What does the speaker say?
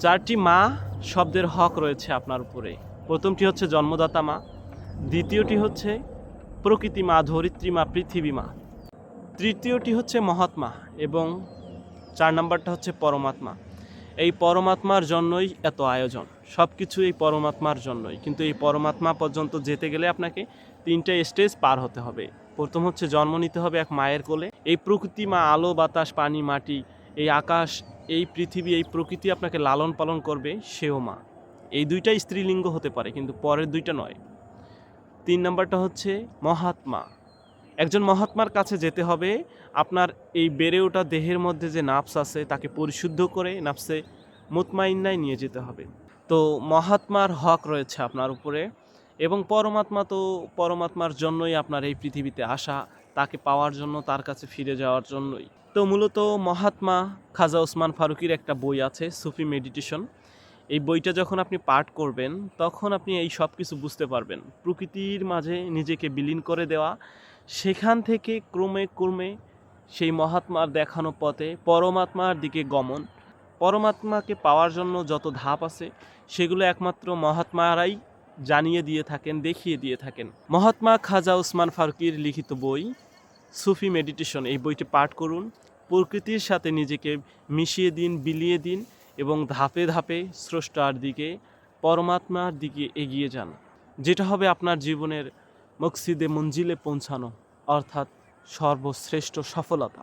চারটি মা শব্দের হক রয়েছে আপনার উপরে। প্রথমটি হচ্ছে জন্মদাতা মা, দ্বিতীয়টি হচ্ছে প্রকৃতি মা, ধরিত্রী মা, পৃথিবী মা, তৃতীয়টি হচ্ছে মহাত্মা এবং 4 নাম্বারটা হচ্ছে পরমাত্মা। এই পরমাত্মার জন্যই এত আয়োজন, সব কিছু এই পরমাত্মার জন্যই। কিন্তু এই পরমাত্মা পর্যন্ত যেতে গেলে আপনাকে 3টে স্টেজ পার হতে হবে। প্রথম হচ্ছে জন্ম নিতে হবে এক মায়ের কোলে। এই প্রকৃতি মা, আলো বাতাস পানি মাটি, এই আকাশ, এই পৃথিবী, এই প্রকৃতি আপনাকে লালন পালন করবে, সেও মা। এই 2টাই স্ত্রীলিঙ্গ হতে পারে, কিন্তু পরের 2টা নয়। 3 নাম্বারটা হচ্ছে মহাত্মা। একজন মহাত্মার কাছে যেতে হবে। আপনার এই বেড়ে ওঠা দেহের মধ্যে যে নাফস আছে তাকে পরিশুদ্ধ করে নাফসে মুতমাইন্নায় নিয়ে যেতে হবে। তো মহাত্মার হক রয়েছে আপনার উপরে, এবং পরমাত্মা তো পরমাত্মার জন্যই আপনার এই পৃথিবীতে আসা, তাকে পাওয়ার জন্য, তার কাছে ফিরে যাওয়ার জন্যই। তো মূলত মহাত্মা খাজা ওসমান ফারুকির একটা বই আছে, সুফি মেডিটেশন। এই বইটা যখন আপনি পাঠ করবেন তখন আপনি এই সব কিছু বুঝতে পারবেন। প্রকৃতির মাঝে নিজেকে বিলীন করে দেওয়া, সেখান থেকে ক্রমে ক্রমে সেই মহাত্মার দেখানো পথে পরমাত্মার দিকে গমন। পরমাত্মাকে পাওয়ার জন্য যত ধাপ আছে সেগুলো একমাত্র মহাত্মারাই জানিয়ে দিয়ে থাকেন, দেখিয়ে দিয়ে থাকেন। মহাত্মা খাজা ওসমান ফারুকির লিখিত বই সুফি মেডিটেশন, এই বইটি পাঠ করুন। প্রকৃতির সাথে নিজেকে মিশিয়ে দিন, বিলিয়ে দিন, এবং ধাপে ধাপে স্রষ্টার দিকে, পরমাত্মার দিকে এগিয়ে যান, যেটা হবে আপনার জীবনের মকসিদে মঞ্জিলে পৌঁছানো, অর্থাৎ সর্বশ্রেষ্ঠ সফলতা।